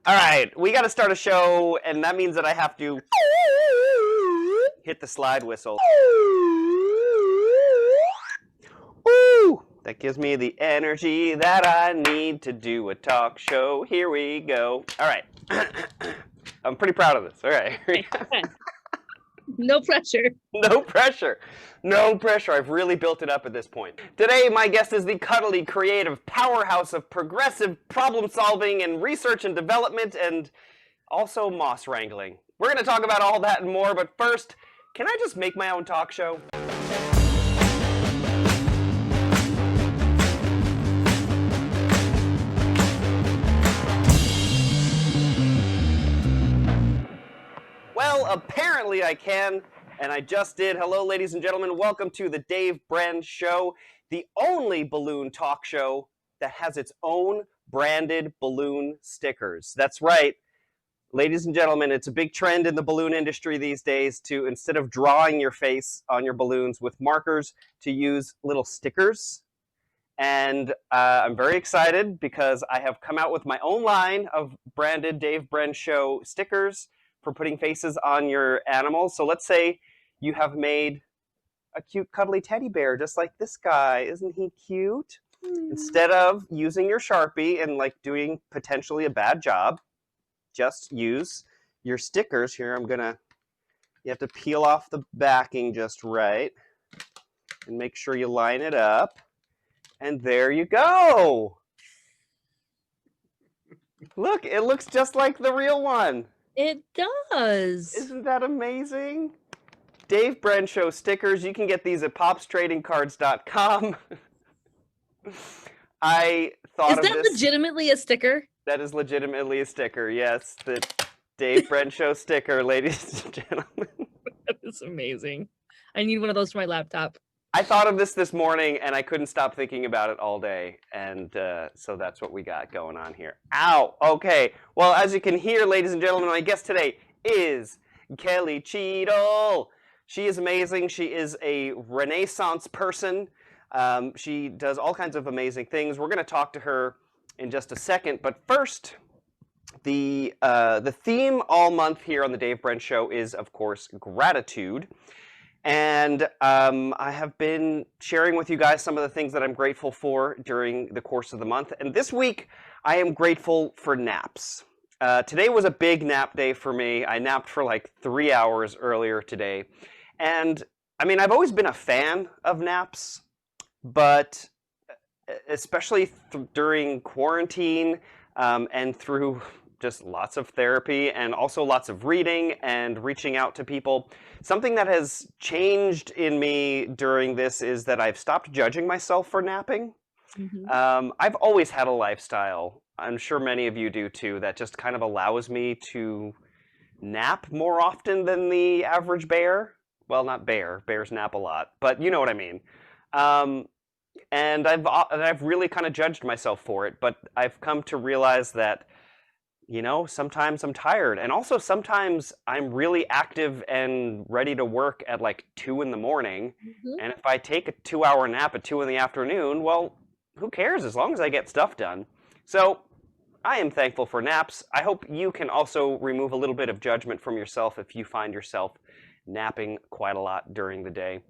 All right, we got to start a show, and that means that I have to hit the slide whistle. Woo! That gives me the energy that I need to do a talk show. Here we go. All right. I'm pretty proud of this. All right. No pressure. No pressure. No pressure. I've really built it up at this point. Today, my guest is the cuddly, creative powerhouse of progressive problem solving and research and development and also moss wrangling. We're going to talk about all that and more, but first, can I just make my own talk show? Well, apparently I can, and I just did. Hello, ladies and gentlemen. Welcome to the Dave Brenn Show, the only balloon talk show that has its own branded balloon stickers. That's right. Ladies and gentlemen, it's a big trend in the balloon industry these days to, instead of drawing your face on your balloons with markers, to use little stickers. And I'm very excited because I have come out with my own line of branded Dave Brenn Show stickers for putting faces on your animals. So let's say you have made a cute cuddly teddy bear, just like this guy. Isn't he cute? Instead of using your Sharpie and like doing potentially a bad job, just use your stickers. Here, you have to peel off the backing just right and make sure you line it up. And there you go. Look, it looks just like the real one. It does. Isn't that amazing? Dave Brenn Show stickers. You can get these at popstradingcards.com. I thought of this. Is that legitimately a sticker? That is legitimately a sticker, yes. The Dave Brenn Show sticker, ladies and gentlemen. That is amazing. I need one of those for my laptop. I thought of this morning, and I couldn't stop thinking about it all day, and so that's what we got going on here. Ow! Okay, well, as you can hear, ladies and gentlemen, my guest today is Kelly Cheatle. She is amazing. She is a Renaissance person. She does all kinds of amazing things. We're going to talk to her in just a second, but first, the theme all month here on the Dave Brenn Show is, of course, gratitude. And I have been sharing with you guys some of the things that I'm grateful for during the course of the month. And this week, I am grateful for naps. Today was a big nap day for me. I napped for like 3 hours earlier today. And I mean, I've always been a fan of naps, but especially during quarantine and through just lots of therapy and also lots of reading and reaching out to people. Something that has changed in me during this is that I've stopped judging myself for napping. Mm-hmm. I've always had a lifestyle, I'm sure many of you do too, that just kind of allows me to nap more often than the average bear. Well, not bear. Bears nap a lot, but you know what I mean. And I've really kind of judged myself for it, but I've come to realize that, you know, sometimes I'm tired, and also sometimes I'm really active and ready to work at like 2 in the morning. Mm-hmm. And if I take a 2-hour nap at 2 in the afternoon, well, who cares as long as I get stuff done. So I am thankful for naps. I hope you can also remove a little bit of judgment from yourself if you find yourself napping quite a lot during the day.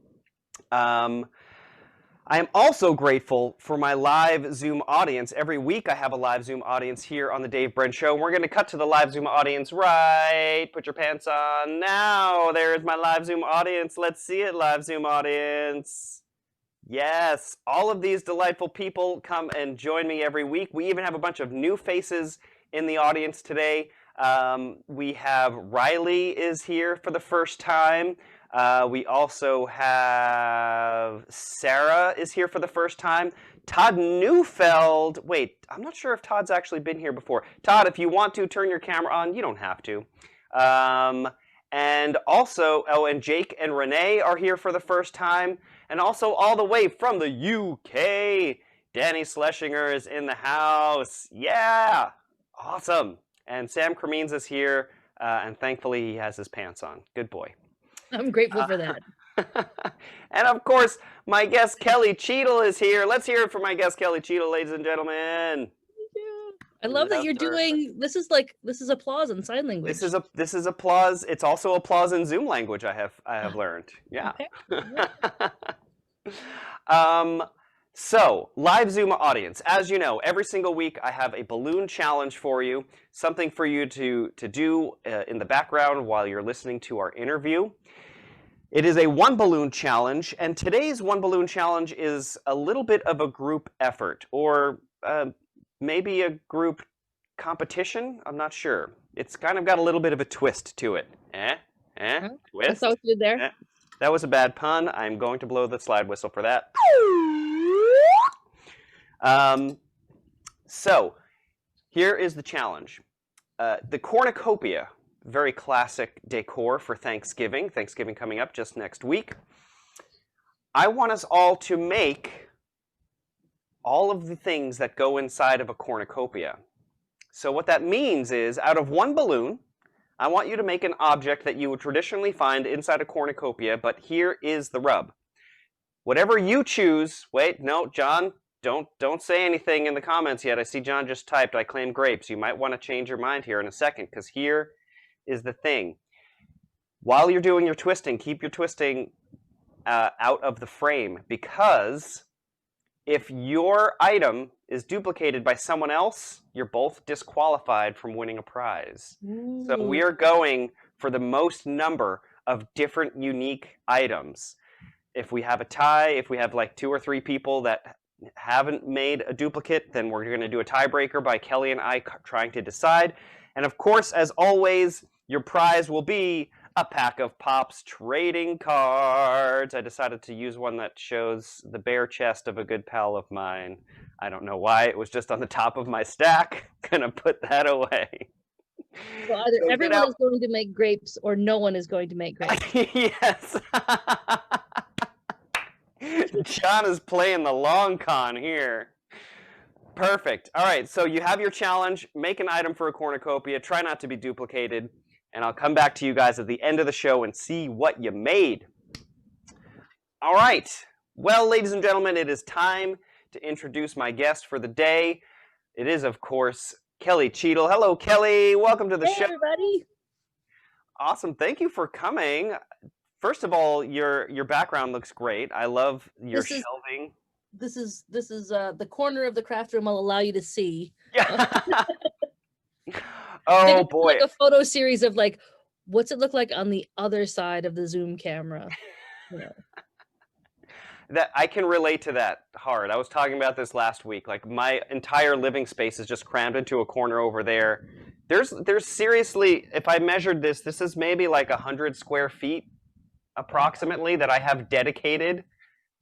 I am also grateful for my live Zoom audience. Every week I have a live Zoom audience here on the Dave Brenn Show. We're going to cut to the live Zoom audience right. Put your pants on now. There's my live Zoom audience. Let's see it, live Zoom audience. Yes, all of these delightful people come and join me every week. We even have a bunch of new faces in the audience today. We have Riley is here for the first time. We also have Sarah is here for the first time. Todd Neufeld. Wait, I'm not sure if Todd's actually been here before. Todd, if you want to turn your camera on, you don't have to. And also, and Jake and Renee are here for the first time. And also all the way from the UK, Danny Schlesinger is in the house. Yeah, awesome. And Sam Cremines is here, and thankfully he has his pants on. Good boy. I'm grateful for that. And of course, my guest Kelly Cheatle is here. Let's hear it for my guest Kelly Cheatle, ladies and gentlemen. I love that Those you're are- doing. This is applause in sign language. This is applause. It's also applause in Zoom language. I have learned. Yeah. Okay. So, live Zoom audience, as you know, every single week I have a balloon challenge for you, something for you to do in the background while you're listening to our interview. It is a one balloon challenge, and today's one balloon challenge is a little bit of a group effort, or maybe a group competition. I'm not sure. It's kind of got a little bit of a twist to it. That's Twist. what you did there. That was a bad pun. I'm going to blow the slide whistle for that. So, here is the challenge. The Cornucopia, very classic decor for Thanksgiving. Thanksgiving coming up just next week. I want us all to make all of the things that go inside of a cornucopia. So what that means is, out of one balloon, I want you to make an object that you would traditionally find inside a cornucopia, but here is the rub. Whatever you choose, wait, no, John, don't say anything in the comments yet. I see John just typed, I claim grapes. You might want to change your mind here in a second, because here is the thing. While you're doing your twisting, keep your twisting out of the frame, because if your item is duplicated by someone else, you're both disqualified from winning a prize. Ooh. So we are going for the most number of different unique items. If we have a tie, if we have like 2 or 3 people that haven't made a duplicate, then we're going to do a tiebreaker by Kelly and I trying to decide. And of course, as always, your prize will be a pack of Pop's trading cards. I decided to use one that shows the bare chest of a good pal of mine. I don't know why. It was just on the top of my stack. Gonna put that away. So either So everyone is going to make grapes or no one is going to make grapes. Yes. John is playing the long con here. Perfect. All right, so you have your challenge. Make an item for a cornucopia. Try not to be duplicated. And I'll come back to you guys at the end of the show and see what you made. All right. Well, ladies and gentlemen, it is time to introduce my guest for the day. It is, of course, Kelly Cheatle. Hello, Kelly. Welcome to the show. Hey, everybody. Awesome. Thank you for coming. First of all, your background looks great. I love your shelving. This is the corner of the craft room I'll allow you to see. Yeah. Oh boy. Like a photo series of like, what's it look like on the other side of the Zoom camera? Yeah. That I can relate to that hard. I was talking about this last week. Like my entire living space is just crammed into a corner over there. There's seriously, if I measured this is maybe like 100 square feet approximately that I have dedicated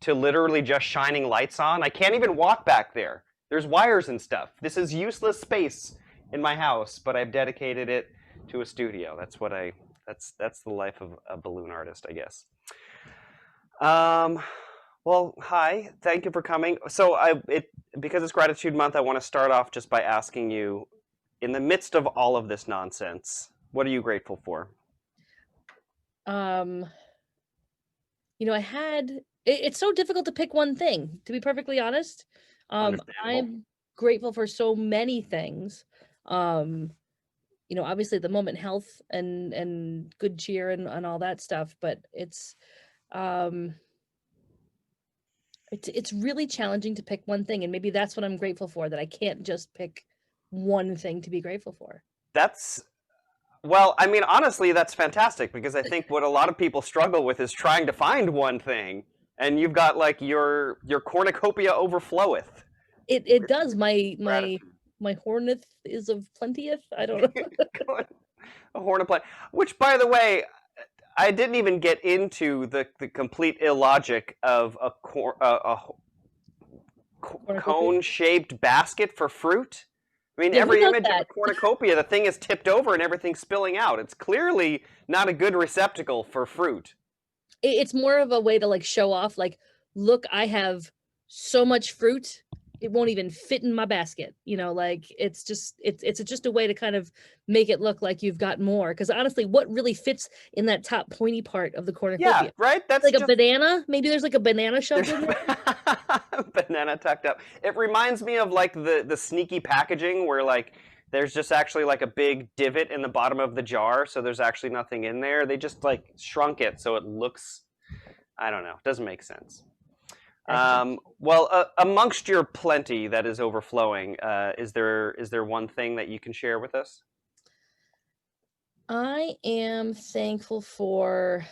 to literally just shining lights on. I can't even walk back there. There's wires and stuff. This is useless space in my house, but I've dedicated it to a studio. That's the life of a balloon artist, I guess. Well, hi, thank you for coming. So because it's Gratitude Month, I want to start off just by asking you, in the midst of all of this nonsense, what are you grateful for? You know, it's so difficult to pick one thing, to be perfectly honest. I'm grateful for so many things. You know, obviously at the moment, health and good cheer and all that stuff, but it's really challenging to pick one thing, and maybe that's what I'm grateful for, that I can't just pick one thing to be grateful for. Well, I mean, honestly, that's fantastic, because I think what a lot of people struggle with is trying to find one thing, and you've got like your cornucopia overfloweth. It does. My horneth is of plenteeth. I don't know. A horn of plenty. Which, by the way, I didn't even get into the complete illogic of a cone-shaped basket for fruit. I mean, every image of a cornucopia, the thing is tipped over and everything's spilling out. It's clearly not a good receptacle for fruit. It's more of a way to like show off, like, look, I have so much fruit it won't even fit in my basket, you know, like it's just a way to kind of make it look like you've got more, because honestly, what really fits in that top pointy part of the Yeah, cornucopia? right? That's Like a just banana? Maybe there's like a banana shoved there's in there. banana tucked up. It reminds me of like the sneaky packaging where like there's just actually like a big divot in the bottom of the jar, so there's actually nothing in there. They just like shrunk it so it looks, I don't know, it doesn't make sense. Well, amongst your plenty that is overflowing, is there one thing that you can share with us? I am thankful for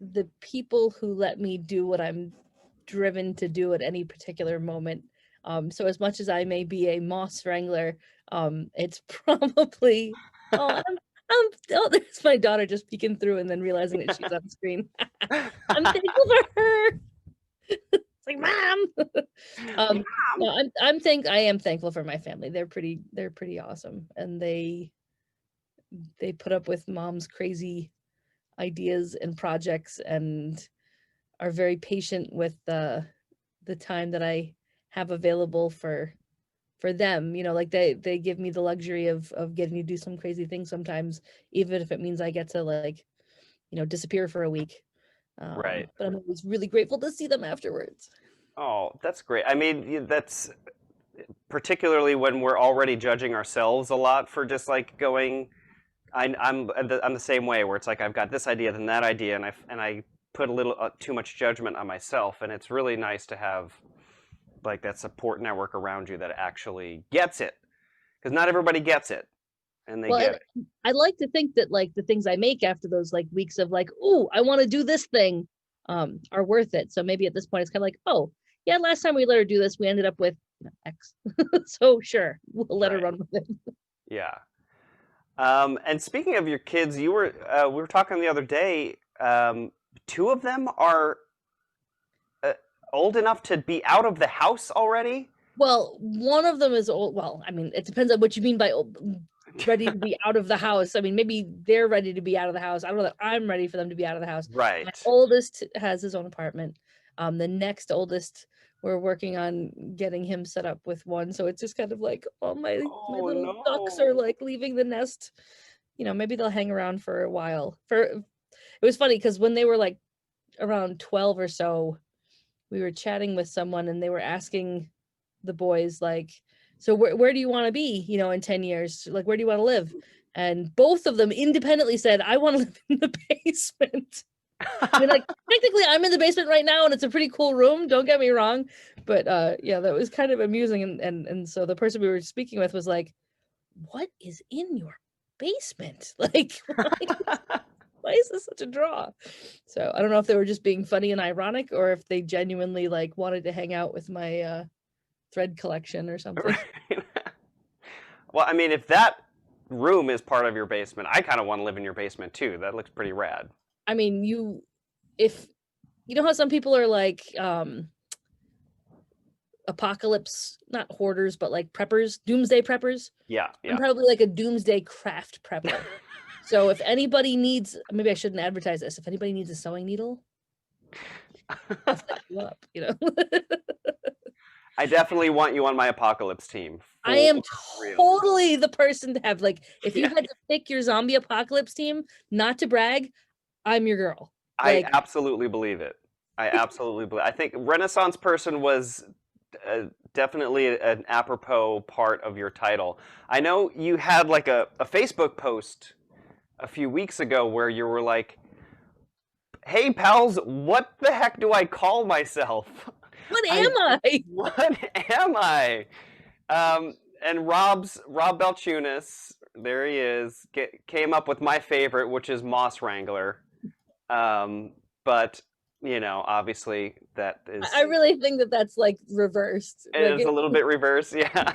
the people who let me do what I'm driven to do at any particular moment. So as much as I may be a moss wrangler, it's probably, oh, oh, there's my daughter just peeking through and then realizing that she's on screen. I'm thankful for her. It's like, Mom. No, I am thankful for my family. They're pretty awesome, and they put up with Mom's crazy ideas and projects and are very patient with the time that I have available for them. You know, like they give me the luxury of getting to do some crazy things sometimes, even if it means I get to, like, you know, disappear for a week. Right. But I'm always really grateful to see them afterwards. Oh, that's great. I mean, that's particularly when we're already judging ourselves a lot for just like going. I'm the same way where it's like I've got this idea, then that idea, and I put a little too much judgment on myself, and it's really nice to have like that support network around you that actually gets it, because not everybody gets it, and they get it. I like to think that like the things I make after those like weeks of like, oh, I want to do this thing, are worth it. So maybe at this point it's kind of like, oh yeah, last time we let her do this, we ended up with X. So sure, we'll let her run with it. Yeah. And speaking of your kids, we were talking the other day. Two of them are old enough to be out of the house already. Well, one of them is old. Well, I mean, it depends on what you mean by old, ready to be out of the house. I mean, maybe they're ready to be out of the house. I don't know that I'm ready for them to be out of the house. Right. My oldest has his own apartment. The next oldest, we're working on getting him set up with one. So it's just kind of like, oh, my little ducks are like leaving the nest. You know, maybe they'll hang around for a while. It was funny because when they were like around 12 or so, we were chatting with someone and they were asking the boys, like, so where do you want to be, you know, in 10 years? Like, where do you want to live? And both of them independently said, I want to live in the basement. I mean, like, technically I'm in the basement right now and it's a pretty cool room, don't get me wrong, but yeah, that was kind of amusing. And so the person we were speaking with was like, what is in your basement? Like, why is this such a draw? So I don't know if they were just being funny and ironic or if they genuinely like wanted to hang out with my thread collection or something. Right. Well, I mean, if that room is part of your basement, I kind of want to live in your basement too. That looks pretty rad. I mean, if you know how some people are like apocalypse, not hoarders, but like preppers, doomsday preppers. Yeah. I'm probably like a doomsday craft prepper. So if anybody needs, maybe I shouldn't advertise this. If anybody needs a sewing needle, I'll set you up, you know. I definitely want you on my apocalypse team. I am totally the person to have. Like, if you had to pick your zombie apocalypse team, not to brag, I'm your girl. Like, I absolutely believe it. I think Renaissance person was definitely an apropos part of your title. I know you had like a Facebook post a few weeks ago where you were like, hey pals, what the heck do I call myself? What am I? What am I? And Rob Belchunas, there he is, came up with my favorite, which is Moss Wrangler. But you know, obviously that is. I really think that that's like reversed. It is a little bit reversed, yeah.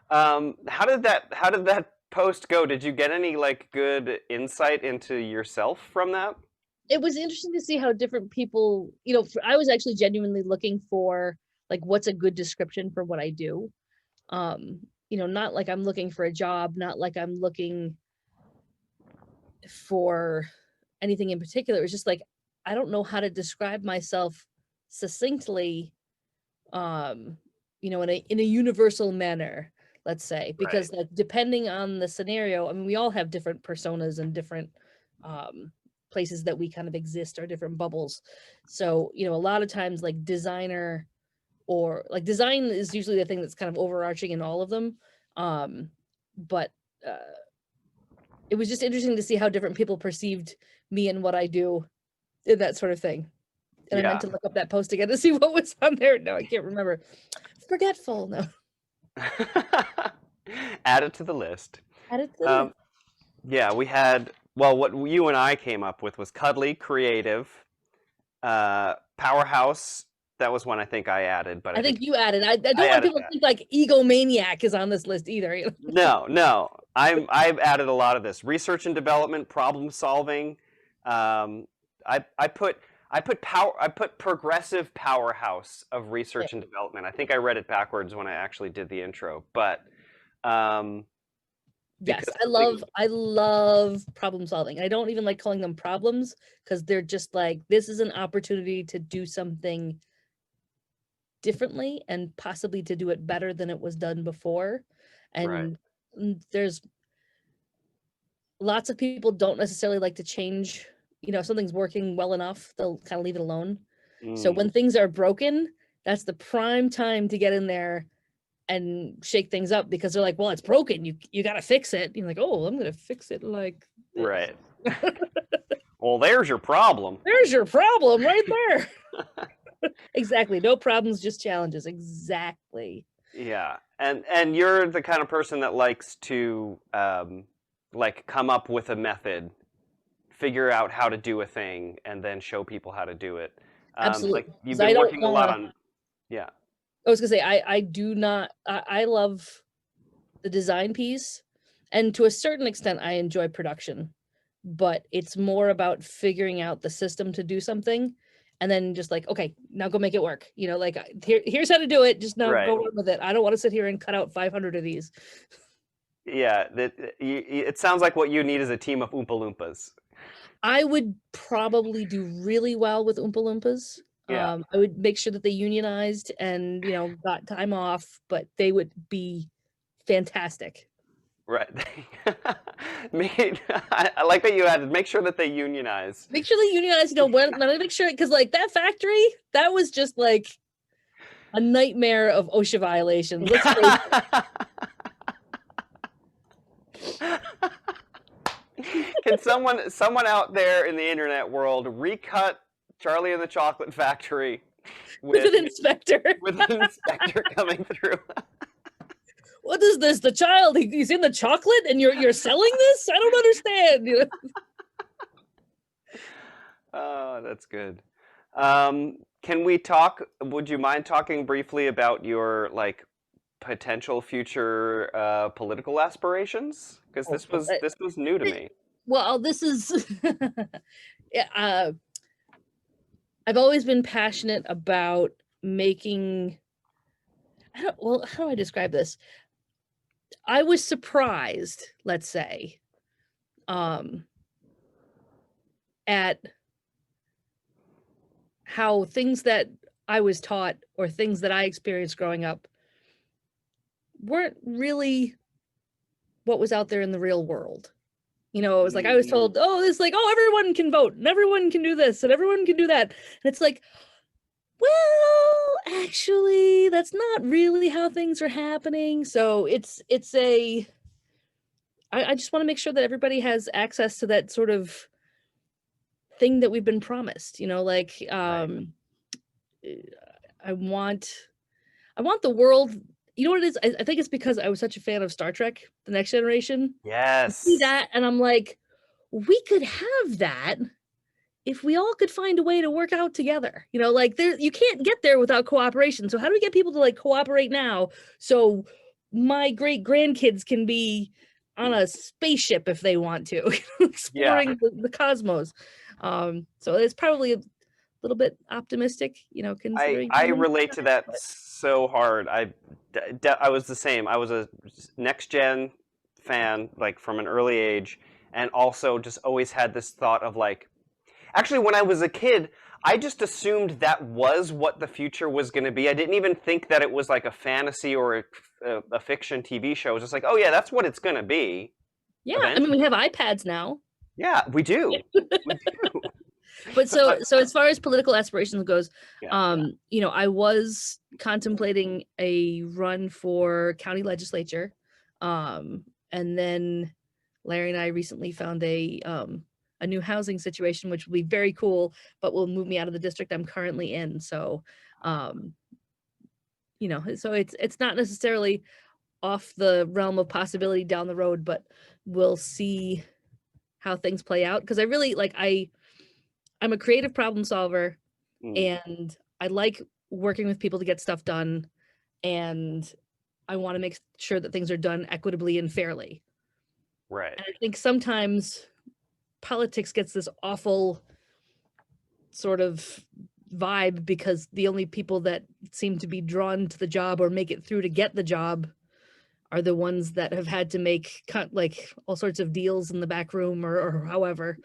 How did that post go? Did you get any like good insight into yourself from that? It was interesting to see how different people, you know, I was actually genuinely looking for like what's a good description for what I do. You know, not like I'm looking for a job, not like I'm looking for anything in particular. It was just like, I don't know how to describe myself succinctly, you know, in a universal manner, let's say, because like depending on the scenario, I mean, we all have different personas and different places that we kind of exist, or different bubbles. So, you know, a lot of times like designer, or like design is usually the thing that's kind of overarching in all of them. But it was just interesting to see how different people perceived me and what I do, and that sort of thing. And I meant to look up that post again to see what was on there. No, I can't remember. Forgetful. No. Add it to the list. Add it to the list. Yeah, we had, well, what you and I came up with was cuddly, creative, powerhouse. That was one I think I added, but I think you added. I don't want people to think like egomaniac is on this list either. You No, know? no. I've added a lot of this. Research and development, problem solving. I put progressive powerhouse of research and development. I think I read it backwards when I actually did the intro, but yes, I love problem solving. I don't even like calling them problems, because they're just like, this is an opportunity to do something differently and possibly to do it better than it was done before. And there's lots of people don't necessarily like to change. You know, if something's working well enough, they'll kind of leave it alone. So when things are broken, that's the prime time to get in there and shake things up, because they're like, well, it's broken. You got to fix it. You're like, oh, I'm going to fix it like this. Right. Well, there's your problem. There's your problem right there. Exactly. No problems, just challenges. Exactly. Yeah. And you're the kind of person that likes to like come up with a method, figure out how to do a thing, and then show people how to do it. Absolutely. Like you've been working a lot on, yeah. I was gonna say, I do not, I love the design piece, and to a certain extent I enjoy production, but it's more about figuring out the system to do something, and then just like, okay, now go make it work. You know, like here's how to do it. Just now go run with it. I don't want to sit here and cut out 500 of these. Yeah, it sounds like what you need is a team of Oompa Loompas. I would probably do really well with Oompa Loompas. Yeah. I would make sure that they unionized and, you know, got time off, but they would be fantastic. Right. I like that you added, make sure that they unionize. Make sure they unionize, you know, make sure, because like that factory, that was just like a nightmare of OSHA violations. Can someone out there in the internet world recut Charlie and the Chocolate Factory with an inspector? With an inspector coming through. What is this? The child, he's in the chocolate and you're selling this? I don't understand. You know? Oh, that's good. Can we talk, would you mind talking briefly about your like potential future political aspirations? Because this was new to me. Well, this is I've always been passionate about making, how do I describe this? I was surprised, let's say, at how things that I was taught or things that I experienced growing up weren't really what was out there in the real world. You know, it was like, I was told, oh, it's like, oh, everyone can vote and everyone can do this and everyone can do that. And it's like, well, actually, that's not really how things are happening. So I just want to make sure that everybody has access to that sort of thing that we've been promised, you know, like, I want the world, you know what it is? I think it's because I was such a fan of Star Trek, The Next Generation. Yes. I see that, and I'm like, we could have that if we all could find a way to work out together. You know, like you can't get there without cooperation. So how do we get people to like cooperate now so my great grandkids can be on a spaceship if they want to, exploring the cosmos? So it's probably a little bit optimistic, you know, considering. I relate to that so hard. I was the same. I was a Next Gen fan, like from an early age, and also just always had this thought of like, actually when I was a kid, I just assumed that was what the future was going to be. I didn't even think that it was like a fantasy or a fiction TV show. It was just like, oh yeah, that's what it's going to be. Yeah, Eventually. I mean, we have iPads now. Yeah, we do. We do. But so as far as political aspirations goes, Yeah. you know, I was contemplating a run for county legislature, and then Larry and I recently found a new housing situation, which will be very cool, but will move me out of the district I'm currently in. So, you know, so it's not necessarily off the realm of possibility down the road, but we'll see how things play out. Because I really like I'm a creative problem solver, and I like working with people to get stuff done, and I want to make sure that things are done equitably and fairly. Right. And I think sometimes politics gets this awful sort of vibe because the only people that seem to be drawn to the job or make it through to get the job are the ones that have had to make like all sorts of deals in the back room or however,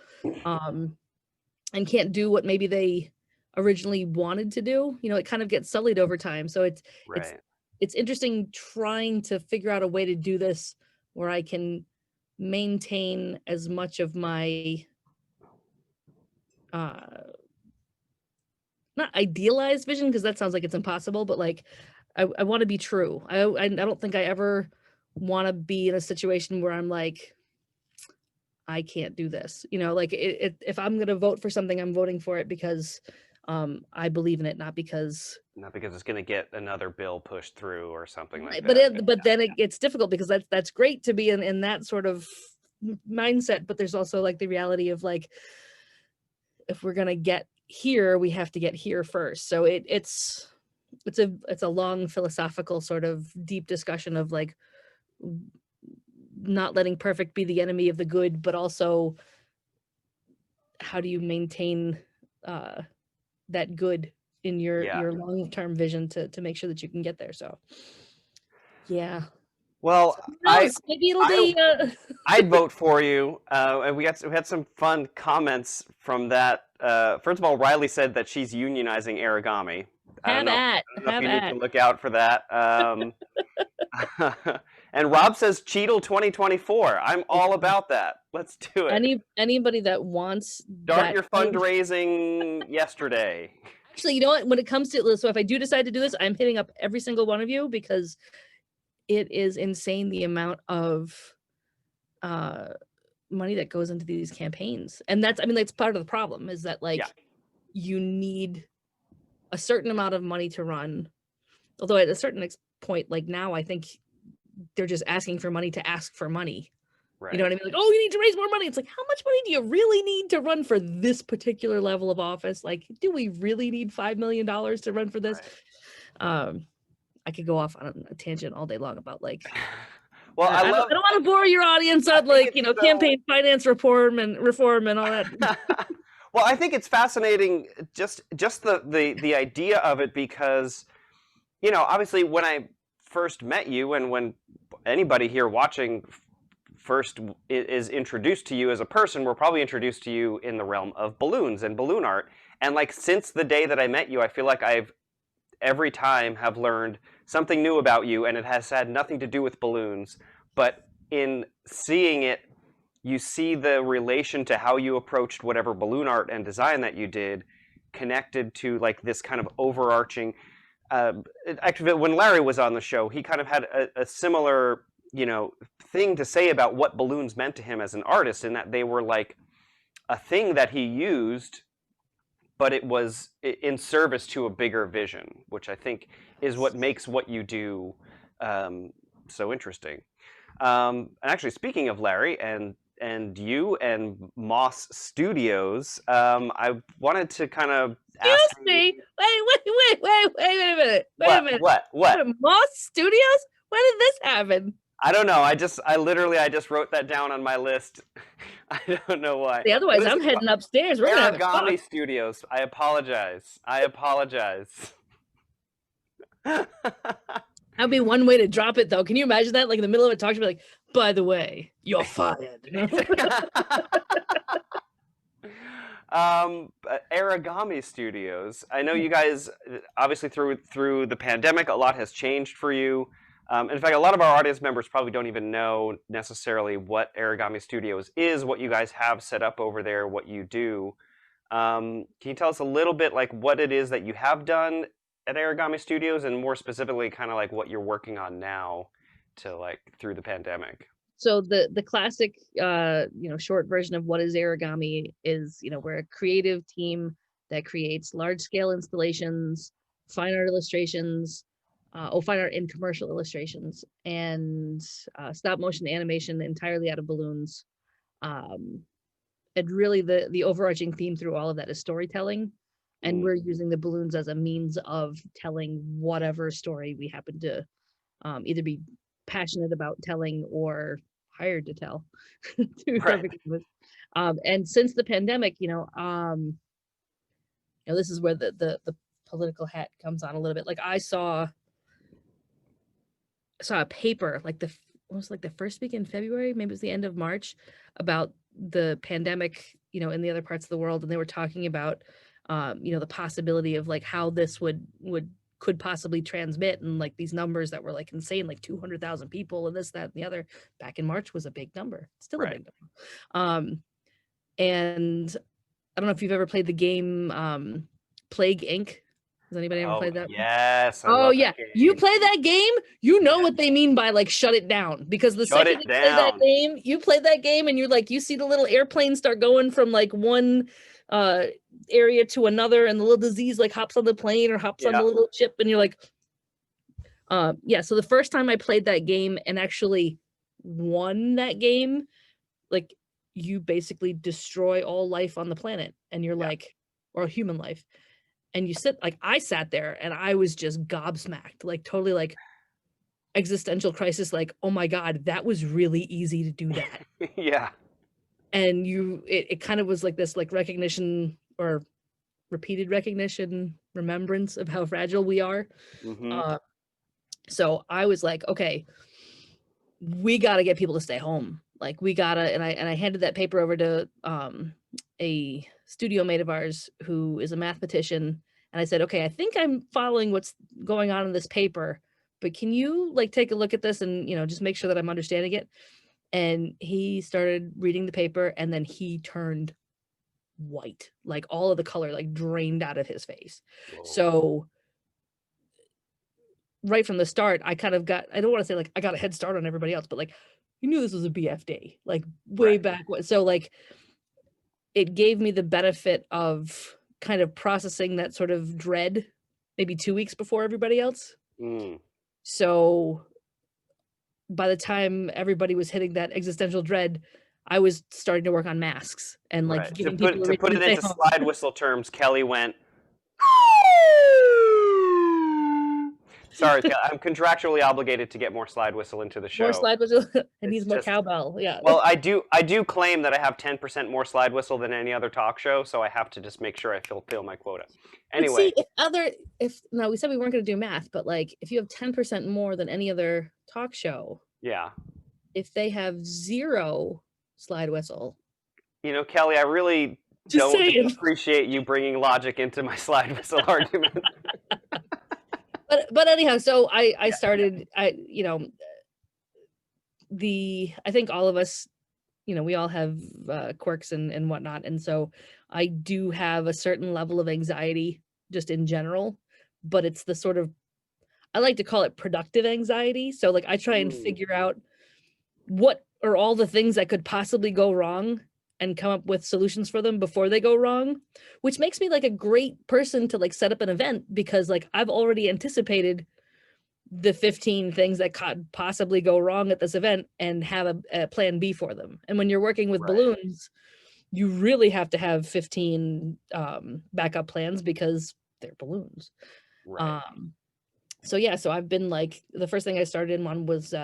and can't do what maybe they originally wanted to do. You know, it kind of gets sullied over time. So it's interesting trying to figure out a way to do this where I can maintain as much of my not idealized vision, because that sounds like it's impossible, but like I want to be true. I don't think I ever want to be in a situation where I'm like, I can't do this. You know, like if I'm going to vote for something, I'm voting for it because I believe in it, not because it's going to get another bill pushed through or something like that. But then it gets difficult because that's great to be in that sort of mindset. But there's also like the reality of like, if we're going to get here, we have to get here first. So it's a long philosophical sort of deep discussion of like not letting perfect be the enemy of the good, but also how do you maintain that good in your long-term vision to make sure that you can get there. So yeah. Well, maybe it'll be I'd vote for you. And we had some fun comments from that. First of all, Riley said that she's unionizing Aragami. I don't know if you need to look out for that. And Rob says Cheatle 2024. I'm all about that. Let's do it. Anybody that wants start your fundraising yesterday. Actually, you know what? When it comes to, so if I do decide to do this, I'm hitting up every single one of you because it is insane the amount of money that goes into these campaigns. And that's part of the problem is that like you need a certain amount of money to run. Although at a certain point, like now I think they're just asking for money to ask for money. Right. You know what I mean? Like, oh, you need to raise more money. It's like, how much money do you really need to run for this particular level of office? Like, do we really need $5 million to run for this? Right. I could go off on a tangent all day long about like, well, I don't want to bore your audience on like, you know, campaign finance reform and all that. Well, I think it's fascinating just the idea of it because, you know, obviously when I first met you and when anybody here watching first is introduced to you as a person, we're probably introduced to you in the realm of balloons and balloon art. And like since the day that I met you, I feel like I've every time have learned something new about you, and it has had nothing to do with balloons. But in seeing it, you see the relation to how you approached whatever balloon art and design that you did connected to like this kind of overarching actually, when Larry was on the show, he kind of had a similar, you know, thing to say about what balloons meant to him as an artist, in that they were like a thing that he used, but it was in service to a bigger vision, which I think is what makes what you do so interesting. And actually, speaking of Larry and you and Moss Studios, I wanted to kind of ask me. Wait a minute. What? Moss Studios? When did this happen? I don't know. I just wrote that down on my list. I don't know why. See, otherwise, I'm heading upstairs. We're gonna have Aragami Studios. I apologize. That'd be one way to drop it, though. Can you imagine that? Like in the middle of a talk, to be like, "By the way, you're fired." Aragami Studios. I know you guys, obviously through the pandemic, a lot has changed for you. In fact, a lot of our audience members probably don't even know necessarily what Aragami Studios is, what you guys have set up over there, what you do. Can you tell us a little bit like what it is that you have done at Aragami Studios, and more specifically, kind of like what you're working on now to like through the pandemic? So the classic short version of what is Aragami is, we're a creative team that creates large scale installations, fine art illustrations, fine art and commercial illustrations, and stop motion animation entirely out of balloons. And really the overarching theme through all of that is storytelling. And we're using the balloons as a means of telling whatever story we happen to either be passionate about telling or hired to tell. To be perfectly honest. And since the pandemic, this is where the political hat comes on a little bit. Like I saw a paper like it was like the first week in February, maybe it was the end of March, about the pandemic, in the other parts of the world, and they were talking about the possibility of like how this could possibly transmit, and like these numbers that were like insane, like 200,000 people and this, that, and the other. Back in March was a big number, still a big number. And I don't know if you've ever played the game Plague Inc. Has anybody ever played that? Yes. Oh yeah, you play that game, you know what they mean by like shut it down, because the second you play that game, and you're like, you see the little airplane start going from like one area to another, and the little disease like hops on the plane or hops on the little chip, and you're like, so the first time I played that game and actually won that game, like you basically destroy all life on the planet, and you're like, or human life. And you sit, like I sat there and I was just gobsmacked, like totally like existential crisis, like, oh my God, that was really easy to do that. Yeah. And it kind of was like this like recognition, or repeated recognition, remembrance of how fragile we are. So I was like, okay, we got to get people to stay home. Like we gotta, and I handed that paper over to a studio mate of ours who is a mathematician, and I said, okay, I think I'm following what's going on in this paper, but can you like take a look at this and just make sure that I'm understanding it? And he started reading the paper, and then he turned white, like all of the color like drained out of his face. Whoa. So right from the start, I kind of got, I don't want to say like I got a head start on everybody else, but like you knew this was a BFD like way back. So like it gave me the benefit of kind of processing that sort of dread maybe 2 weeks before everybody else. So by the time everybody was hitting that existential dread, I was starting to work on masks and like to put it into slide whistle terms. Kelly went. Sorry, I'm contractually obligated to get more slide whistle into the show. More slide whistle. It needs more cowbell. Yeah. Well, I do claim that I have 10% more slide whistle than any other talk show, so I have to just make sure I fulfill my quota. Anyway. See, we said we weren't going to do math, but like if you have 10% more than any other talk show. Yeah. If they have 0 slide whistle. Kelly, I really don't appreciate you bringing logic into my slide whistle argument. But anyhow, so I started, I think all of us, we all have quirks and whatnot. And so I do have a certain level of anxiety just in general, but it's the sort of, I like to call it productive anxiety. So like I try and figure out what are all the things that could possibly go wrong and come up with solutions for them before they go wrong, which makes me like a great person to like set up an event, because like I've already anticipated the 15 things that could possibly go wrong at this event and have a plan B for them. And when you're working with balloons, you really have to have 15 backup plans because they're balloons. So I've been like, the first thing I started on was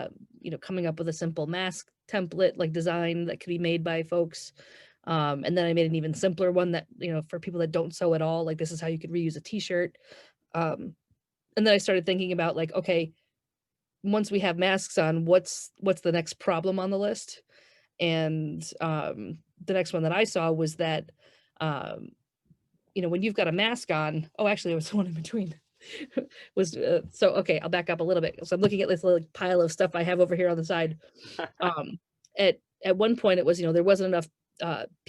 coming up with a simple mask template like design that could be made by folks, and then I made an even simpler one that for people that don't sew at all, like this is how you could reuse a t-shirt. And then I started thinking about like, okay, once we have masks on, what's the next problem on the list? And the next one that I saw was that You know, when you've got a mask on, oh, actually, there was one in between. So okay, I'll back up a little bit. So I'm looking at this little pile of stuff I have over here on the side. At one point, it was, you know, there wasn't enough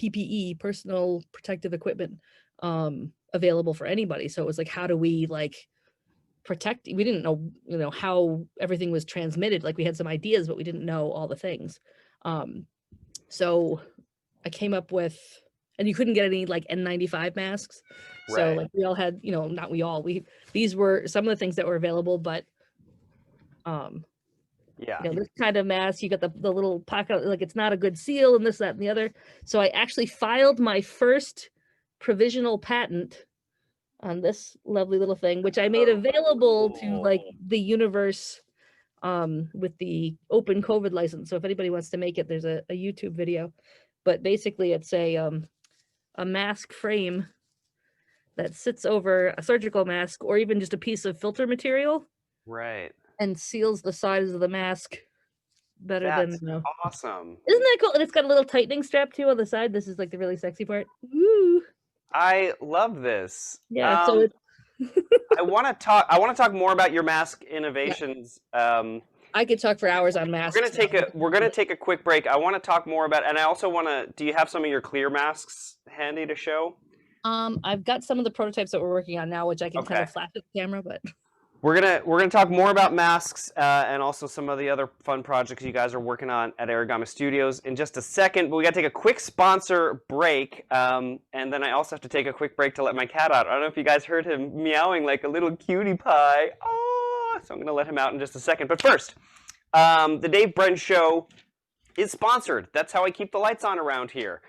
PPE, personal protective equipment, available for anybody. So it was like, how do we like protect? We didn't know, you know, how everything was transmitted. Like we had some ideas, but we didn't know all the things. So I came up with, and you couldn't get any like N95 masks. So Right. like we all had, you know, not we all, these were some of the things that were available, but Yeah. you know, this kind of mask, you got the little pocket, like it's not a good seal and this, that, and the other. So I actually filed my first provisional patent on this lovely little thing, which I made available to like the universe with the open COVID license. So if anybody wants to make it, there's a YouTube video. But basically it's a mask frame that sits over a surgical mask or even just a piece of filter material. Right. And seals the sides of the mask better That's than awesome. Isn't that cool? And it's got a little tightening strap too on the side. This is like the really sexy part. Woo! I love this. Yeah, so I want to talk more about your mask innovations. Yeah. I could talk for hours on masks. We're gonna take a quick break. I want to talk more about, and I also want to. Do you have some of your clear masks handy to show? I've got some of the prototypes that we're working on now, which I can kind of flash at the camera, but we're gonna talk more about masks and also some of the other fun projects you guys are working on at Aragami Studios in just a second. But we got to take a quick sponsor break, and then I also have to take a quick break to let my cat out. I don't know if you guys heard him meowing like a little cutie pie. Oh, so I'm gonna let him out in just a second. But first, the Dave Brenn Show is sponsored. That's how I keep the lights on around here.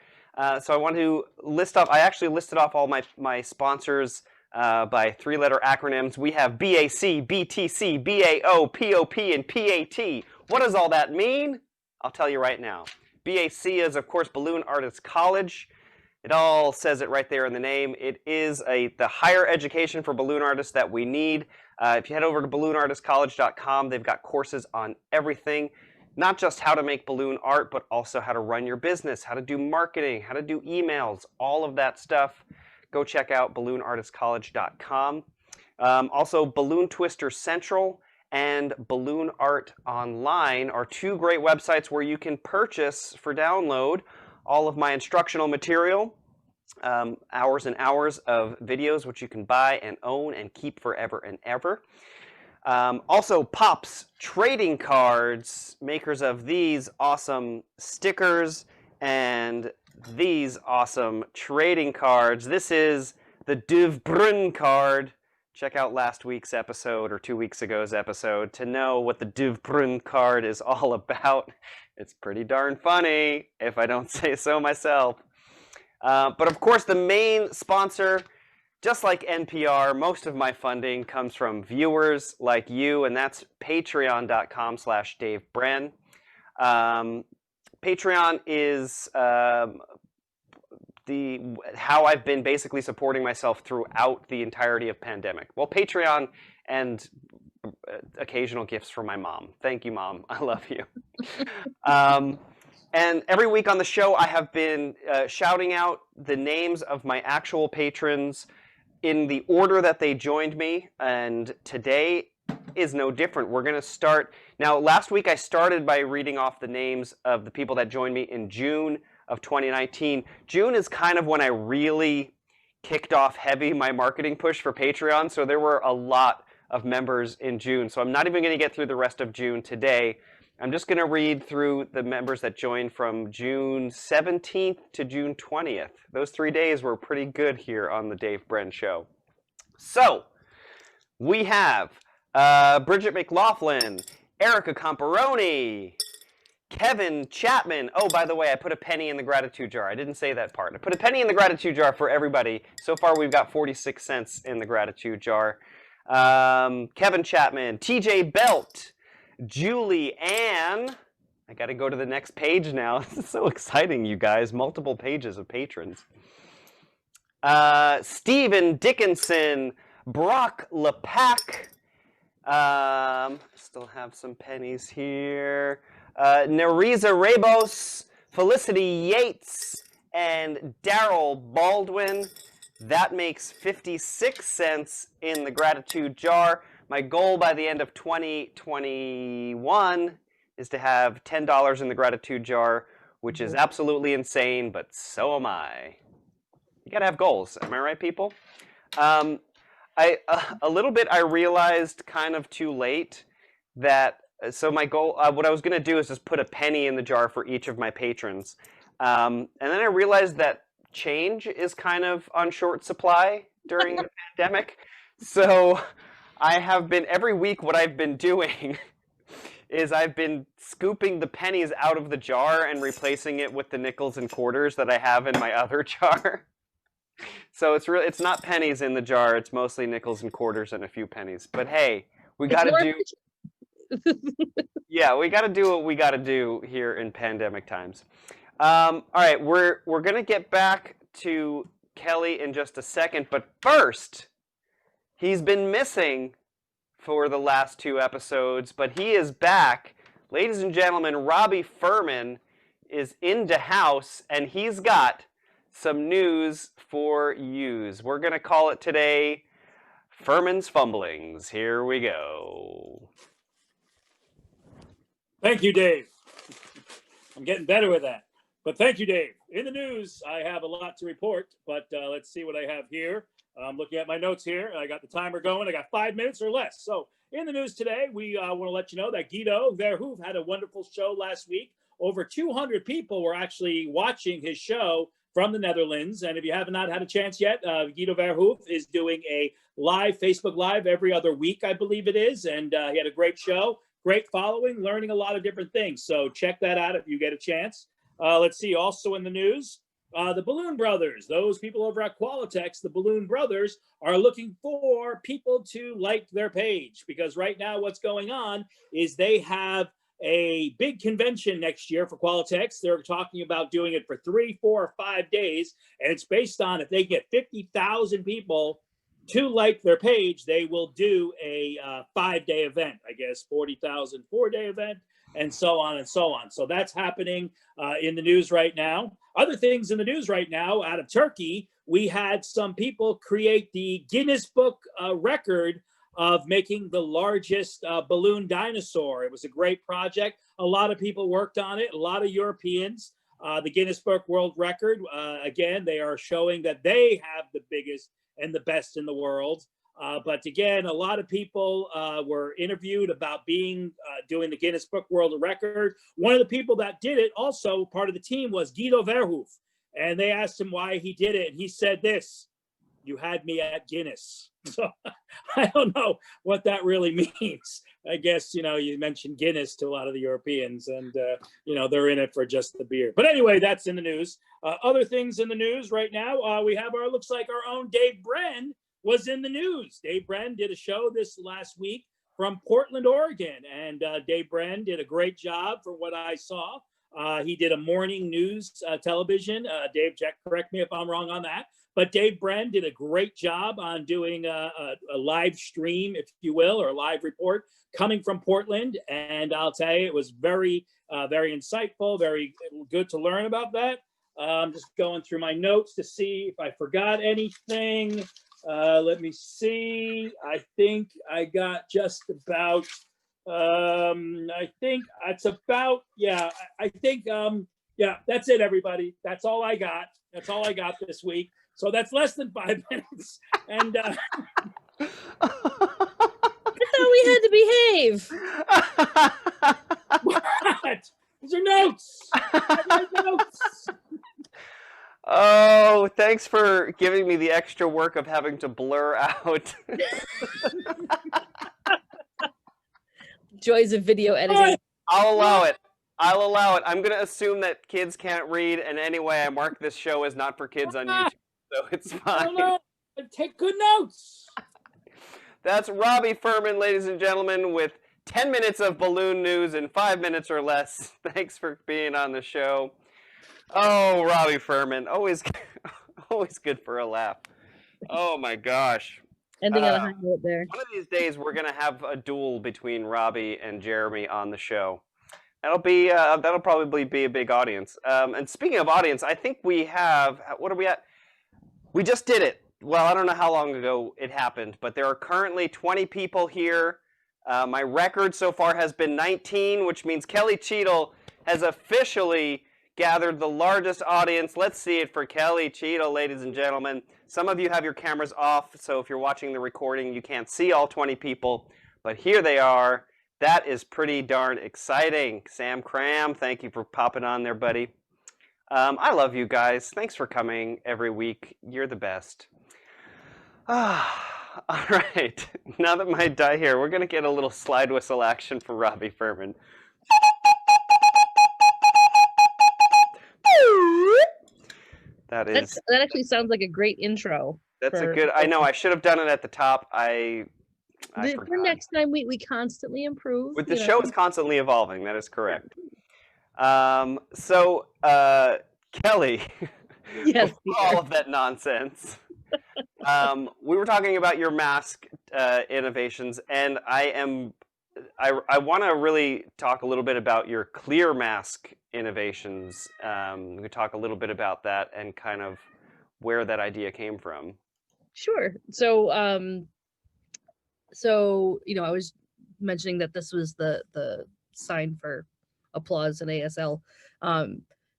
So I want to list off. I actually listed off all my sponsors. By three-letter acronyms. We have BAC, BTC, BAO, POP, and PAT. What does all that mean? I'll tell you right now. BAC is, of course, Balloon Artists College. It all says it right there in the name. It is the higher education for balloon artists that we need. If you head over to balloonartistcollege.com, they've got courses on everything. Not just how to make balloon art, but also how to run your business, how to do marketing, how to do emails, all of that stuff. Go check out balloonartistcollege.com. Also, Balloon Twister Central and Balloon Art Online are two great websites where you can purchase for download all of my instructional material, hours and hours of videos which you can buy and own and keep forever and ever. Also, Pops Trading Cards, makers of these awesome stickers and these awesome trading cards. This is the Dave Brenn card. Check out last week's episode or 2 weeks ago's episode to know what the Dave Brenn card is all about. It's pretty darn funny, if I don't say so myself. But of course, the main sponsor, just like NPR, most of my funding comes from viewers like you, and that's patreon.com/Dave Brenn. Patreon is how I've been basically supporting myself throughout the entirety of pandemic. Well, Patreon and occasional gifts from my mom. Thank you, Mom. I love you. And every week on the show, I have been shouting out the names of my actual patrons in the order that they joined me, and today is no different. We're going to start. Now, last week I started by reading off the names of the people that joined me in June of 2019. June is kind of when I really kicked off heavy my marketing push for Patreon, so there were a lot of members in June. So I'm not even going to get through the rest of June today. I'm just going to read through the members that joined from June 17th to June 20th. Those 3 days were pretty good here on the Dave Brenn Show. So, we have Bridget McLaughlin, Erica Comparoni, Kevin Chapman. Oh, by the way, I put a penny in the gratitude jar. I didn't say that part. I put a penny in the gratitude jar for everybody. So far, we've got 46 cents in the gratitude jar. Kevin Chapman, TJ Belt, Julie Ann. I got to go to the next page now. This is so exciting, you guys. Multiple pages of patrons. Stephen Dickinson, Brock Lepac. Still have some pennies here. Nereza Rebos, Felicity Yates, And Daryl Baldwin, that makes 56 cents in the gratitude jar. My goal by the end of 2021 is to have $10 in the gratitude jar, which is absolutely insane, but so am I. You gotta have goals, am I right, people? A little bit I realized kind of too late that, so my goal, what I was gonna do is just put a penny in the jar for each of my patrons. And then I realized that change is kind of on short supply during the pandemic. So I have been, every week what I've been doing is I've been scooping the pennies out of the jar and replacing it with the nickels and quarters that I have in my other jar. So it's not pennies in the jar, it's mostly nickels and quarters and a few pennies. But hey, we got to do yeah, we got to do what we got to do here in pandemic times. All right, we're going to get back to Kelly in just a second, but first, he's been missing for the last 2 episodes, but he is back. Ladies and gentlemen, Robbie Furman is in the house, and he's got some news for yous. We're going to call it today Furman's Fumblings. Here we go. Thank you, Dave. I'm getting better with that. But thank you, Dave. In the news, I have a lot to report, but let's see what I have here. I'm looking at my notes here. I got the timer going. I got 5 minutes or less. So in the news today, we want to let you know that Guido Verhoeven had a wonderful show last week. Over 200 people were actually watching his show from the Netherlands. And if you have not had a chance yet, Guido Verhoeven is doing a live Facebook Live every other week, I believe it is. And he had a great show, great following, learning a lot of different things. So check that out if you get a chance. Let's see, also in the news, the Balloon Brothers, those people over at Qualitex, the Balloon Brothers, are looking for people to like their page, because right now what's going on is they have a big convention next year for Qualitex. They're talking about doing it for 3, 4, or 5 days, and it's based on if they get 50,000 people to like their page, they will do a 5-day event, I guess, 40,000 4-day event, and so on and so on. So that's happening in the news right now. Other things in the news right now, out of Turkey, we had some people create the Guinness Book record of making the largest balloon dinosaur. It was a great project. A lot of people worked on it, a lot of Europeans. The Guinness Book World Record, again, they are showing that they have the biggest and the best in the world. But again, a lot of people were interviewed about doing the Guinness Book World Record. One of the people that did it, also part of the team, was Guido Verhoeven. And they asked him why he did it. And he said this: "You had me at Guinness." So I don't know what that really means. I guess, you mentioned Guinness to a lot of the Europeans, and, they're in it for just the beer. But anyway, that's in the news. Other things in the news right now, we have looks like our own Dave Brenn was in the news. Dave Brenn did a show this last week from Portland, Oregon. And Dave Brenn did a great job from what I saw. He did a morning news television. Dave, correct me if I'm wrong on that. But Dave Brenn did a great job on doing a live stream, if you will, or a live report coming from Portland. And I'll tell you, it was very, very insightful, very good to learn about that. I'm just going through my notes to see if I forgot anything. Let me see. I think I got just about, I think that's about, yeah, I think, yeah, that's it, everybody. That's all I got. That's all I got this week. So that's less than 5 minutes. And I thought we had to behave. What? These are notes. Notes. Oh, thanks for giving me the extra work of having to blur out. Joys of video editing. I'll allow it. I'll allow it. I'm going to assume that kids can't read, and anyway, I mark this show as not for kids on YouTube, so it's fine. Take good notes. That's Robbie Furman, ladies and gentlemen, with 10 minutes of balloon news in 5 minutes or less. Thanks for being on the show. Oh, Robbie Furman, always good for a laugh. Oh my gosh. Ending on a high note there. One of these days, we're going to have a duel between Robbie and Jeremy on the show. That'll probably be a big audience. And speaking of audience, I think we have, what are we at? We just did it. Well, I don't know how long ago it happened, but there are currently 20 people here. My record so far has been 19, which means Kelly Cheatle has officially gathered the largest audience. Let's see it for Kelly Cheatle, ladies and gentlemen. Some of you have your cameras off, so if you're watching the recording, you can't see all 20 people, but here they are. That is pretty darn exciting. Sam Cram, thank you for popping on there, buddy. I love you guys. Thanks for coming every week. You're the best. All right. Now that my die here, we're going to get a little slide whistle action for Robbie Furman. That actually sounds like a great intro. That's a good. I know. I should have done it at the top. I for next time we constantly improve. The show is constantly evolving. That is correct. Kelly, yes, all of that nonsense. We were talking about your mask innovations, and I want to really talk a little bit about your clear mask innovations. We could talk a little bit about that and kind of where that idea came from. Sure. So, I was mentioning that this was the sign for applause in ASL.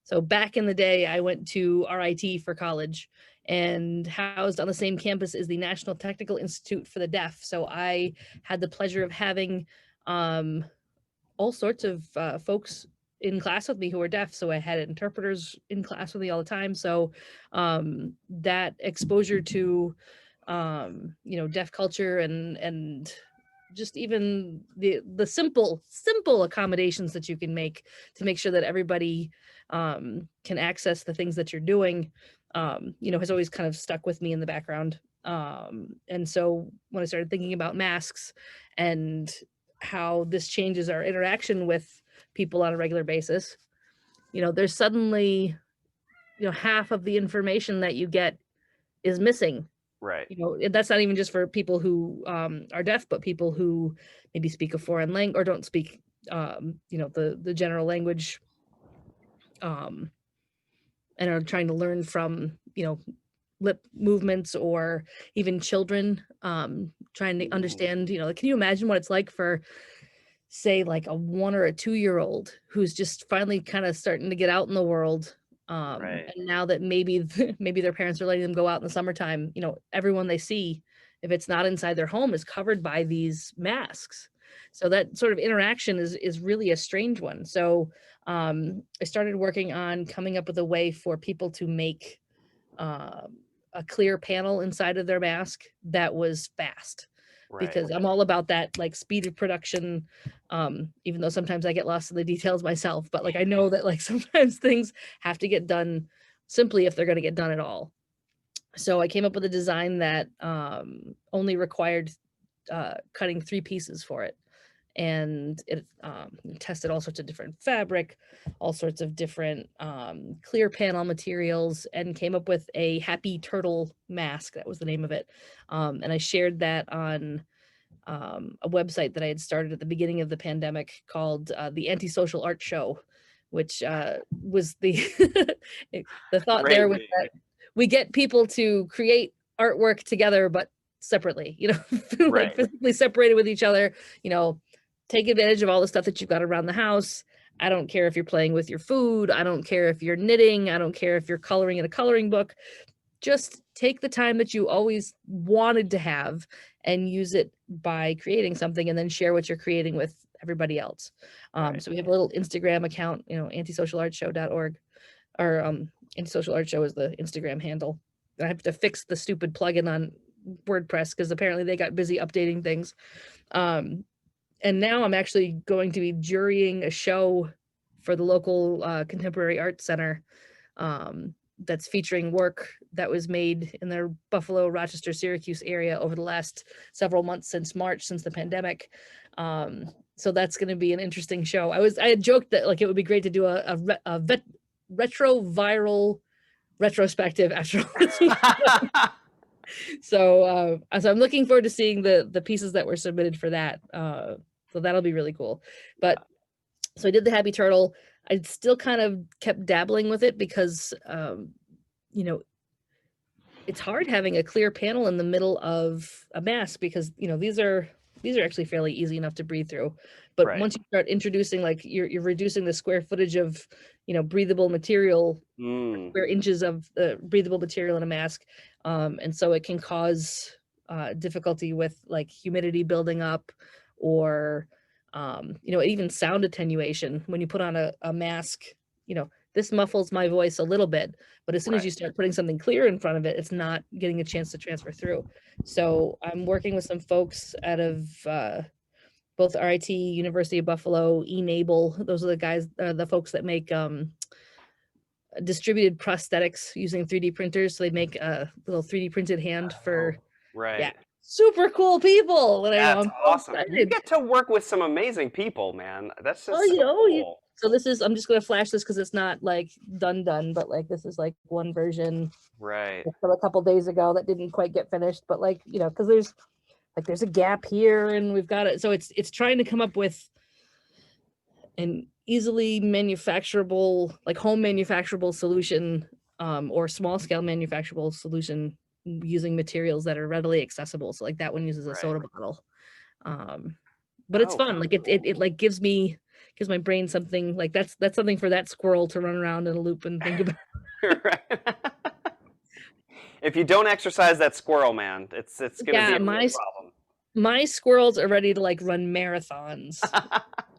So back in the day, I went to RIT for college, and housed on the same campus is the National Technical Institute for the Deaf. So I had the pleasure of having all sorts of folks in class with me who were deaf. So I had interpreters in class with me all the time. So that exposure to deaf culture and just even the simple accommodations that you can make to make sure that everybody can access the things that you're doing, has always kind of stuck with me in the background. And so when I started thinking about masks and how this changes our interaction with people on a regular basis, there's suddenly, half of the information that you get is missing. Right. That's not even just for people who are deaf, but people who maybe speak a foreign language or don't speak, the general language, and are trying to learn from, lip movements, or even children trying to understand, can you imagine what it's like for, say, like a 1 or a 2-year-old who's just finally kind of starting to get out in the world. Right. And now that maybe their parents are letting them go out in the summertime, everyone they see, if it's not inside their home, is covered by these masks. So that sort of interaction is really a strange one. So I started working on coming up with a way for people to make a clear panel inside of their mask that was fast. Right. Because I'm all about that, like, speed of production, even though sometimes I get lost in the details myself, but like I know that like sometimes things have to get done simply if they're going to get done at all. So I came up with a design that only required cutting 3 pieces for it. And it tested all sorts of different fabric, all sorts of different clear panel materials, and came up with a happy turtle mask. That was the name of it. And I shared that on a website that I had started at the beginning of the pandemic called the Antisocial Art Show, which was the the thought Great there was that we get people to create artwork together, but separately, like physically separated with each other, take advantage of all the stuff that you've got around the house. I don't care if you're playing with your food. I don't care if you're knitting. I don't care if you're coloring in a coloring book. Just take the time that you always wanted to have and use it by creating something, and then share what you're creating with everybody else. So we have a little Instagram account, antisocialartshow.org, or Antisocial Art Show is the Instagram handle. I have to fix the stupid plugin on WordPress because apparently they got busy updating things. And now I'm actually going to be jurying a show for the local Contemporary Art Center that's featuring work that was made in the Buffalo, Rochester, Syracuse area over the last several months since March, since the pandemic. So that's going to be an interesting show. I had joked that like it would be great to do a retroviral retrospective after all. So I'm looking forward to seeing the pieces that were submitted for that. So that'll be really cool. But So I did the Happy Turtle. I still kind of kept dabbling with it because, you know, it's hard having a clear panel in the middle of a mask because, you know, these are actually fairly easy enough to breathe through. But Right. once you start introducing, like, you're reducing the square footage of, you know, breathable material, square inches of breathable material in a mask. And so it can cause difficulty with like humidity building up, or you know, even sound attenuation. When you put on a mask, you know, this muffles my voice a little bit, but as soon as you start putting something clear in front of it, it's not getting a chance to transfer through. So I'm working with some folks out of both RIT, University of Buffalo, Enable. Those are the guys, the folks that make distributed prosthetics using 3D printers. So they make a little 3D printed hand for, yeah, super cool people. That's awesome. You get to work with some amazing people, man. That's just so cool. So this is, I'm just going to flash this because it's not like done, but like this is like one version from a couple days ago that didn't quite get finished, but like, you know, because there's a gap here and we've got it. So it's trying to come up with an easily manufacturable, like home manufacturable solution, or small scale manufacturable solution using materials that are readily accessible. So like that one uses a soda bottle. But it's fun. Like it like gives my brain something, like that's something for that squirrel to run around in a loop and think about. Right. If you don't exercise that squirrel, man, it's gonna be a real problem. My squirrels are ready to like run marathons.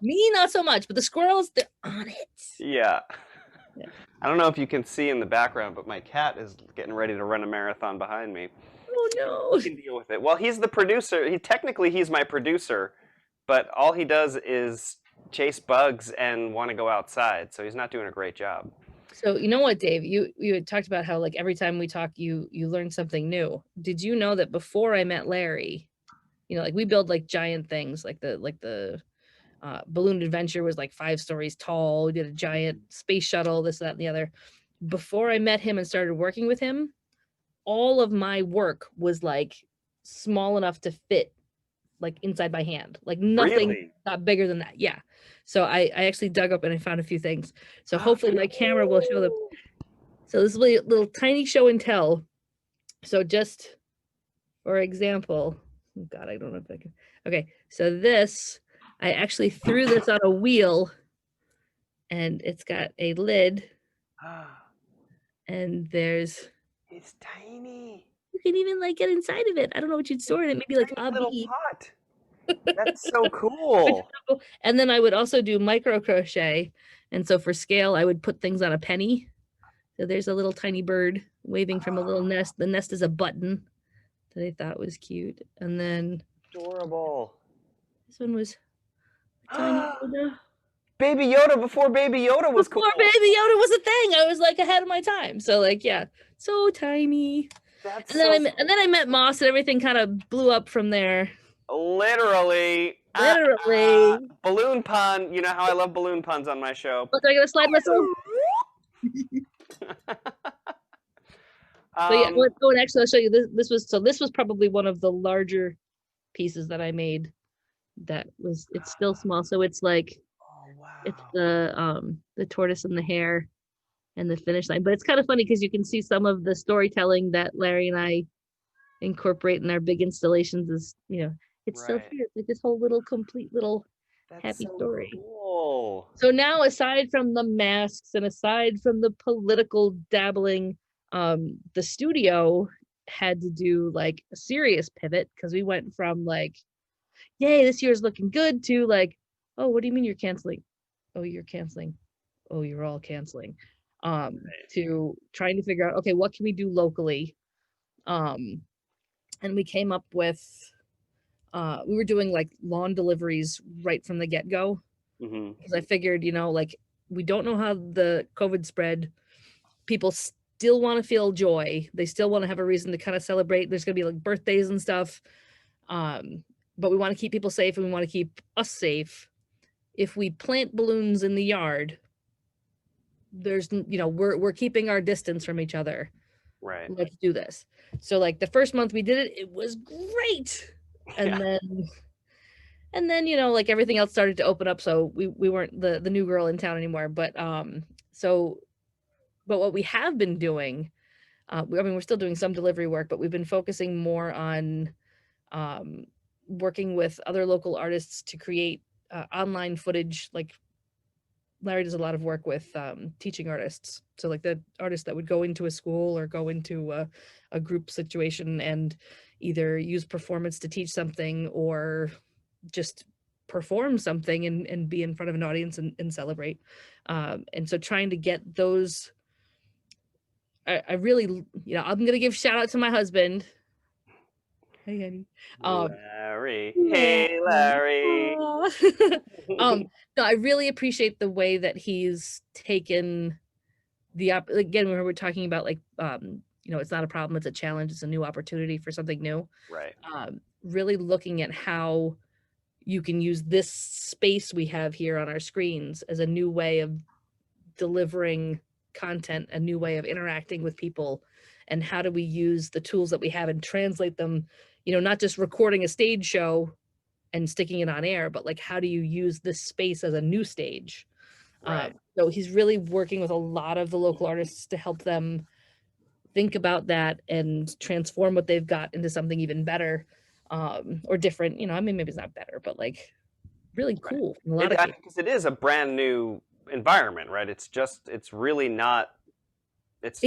Me, not so much, but the squirrels, they're on it. Yeah. I don't know if you can see in the background, but my cat is getting ready to run a marathon behind me. Oh no. He can deal with it. Well, he's the producer. He's my producer, but all he does is chase bugs and want to go outside, so he's not doing a great job. So you know what, Dave, you had talked about how like every time we talk you learn something new. Did you know that before I met Larry, you know, like we build like giant things, like the balloon adventure was like 5 stories tall. We did a giant space shuttle, this, that, and the other. Before I met him and started working with him, all of my work was like small enough to fit like inside my hand. Like nothing got bigger than that. Yeah. So I actually dug up and I found a few things. So hopefully my camera will show them. So this is a little tiny show and tell. So just for example, oh God, I don't know if I can. Okay. So this, I actually threw this on a wheel and it's got a lid and there's, it's tiny. You can even like get inside of it. I don't know what you'd store in it. Maybe like a little pot. That's so cool. And then I would also do micro crochet. And so for scale, I would put things on a penny. So there's a little tiny bird waving from a little nest. The nest is a button that I thought was cute. And then adorable. This one was tiny Yoda. Baby Yoda before Baby Yoda was cool. Before Baby Yoda was a thing. I was like ahead of my time. So like, yeah, so tiny. That's and then I met Moss and everything kind of blew up from there. Literally. Balloon pun. You know how I love balloon puns on my show. Look, I gotta slide myself. So yeah, and actually I'll show you this was probably one of the larger pieces that I made. It's still small. So it's like it's the tortoise and the hare and the finish line. But it's kind of funny because you can see some of the storytelling that Larry and I incorporate in our big installations is, you know, it's so here. It's like this whole little complete little happy story. Cool. So now, aside from the masks and aside from the political dabbling, the studio had to do like a serious pivot because we went from like, yay, this year's looking good to like, oh, what do you mean you're canceling? Oh, you're canceling. Oh, you're all canceling. To trying to figure out, okay, what can we do locally? And we came up with, we were doing like lawn deliveries right from the get-go. Because I figured, you know, like we don't know how the COVID spread. People still want to feel joy. They still want to have a reason to kind of celebrate. There's going to be like birthdays and stuff. But we want to keep people safe and we want to keep us safe. If we plant balloons in the yard, there's, you know, we're keeping our distance from each other. Right. Let's do this. So like the first month we did it, it was great. And then And then, like everything else started to open up, so we weren't the new girl in town anymore. But but what we have been doing, I mean, we're still doing some delivery work, but we've been focusing more on working with other local artists to create online footage. Like Larry does a lot of work with teaching artists, so like the artists that would go into a school or go into a group situation and either use performance to teach something or just perform something and be in front of an audience and celebrate. And so trying to get those, I really, I'm going to give shout out to my husband. Hey, honey. Larry. Hey, Larry. No, I really appreciate the way that he's taken again, when we're talking about like, it's not a problem, it's a challenge, it's a new opportunity for something new. Right. Really looking at how you can use this space we have here on our screens as a new way of delivering content, a new way of interacting with people, and how do we use the tools that we have and translate them, not just recording a stage show and sticking it on air, but like how do you use this space as a new stage? Right. So he's really working with a lot of the local artists to help them think about that and transform what they've got into something even better, or different. I mean, maybe it's not better, but like really cool. Right. Because it is a brand new environment, right? It's really not. It's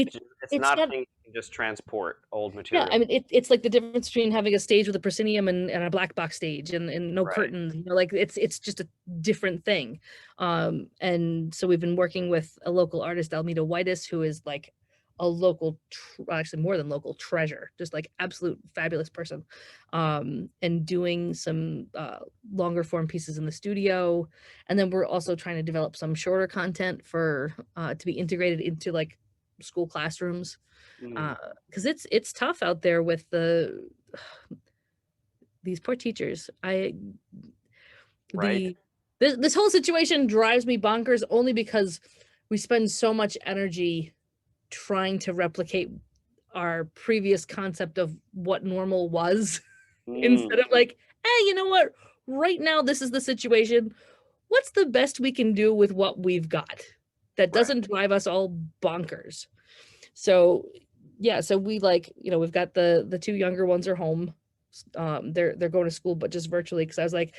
not a thing you can just transport old material. Yeah, I mean, it's like the difference between having a stage with a proscenium and a black box stage and no curtains. Like it's just a different thing. And so we've been working with a local artist, Almeda Whitus, who is like a local, actually more than local treasure, just like absolute fabulous person, and doing some longer form pieces in the studio. And then we're also trying to develop some shorter content for to be integrated into like school classrooms, because it's tough out there with these poor teachers. This whole situation drives me bonkers only because we spend so much energy trying to replicate our previous concept of what normal was instead of like, hey, you know what, right now this is the situation, what's the best we can do with what we've got that doesn't drive us all bonkers. So yeah, so we like, we've got the two younger ones are home, they're going to school but just virtually, because I was like,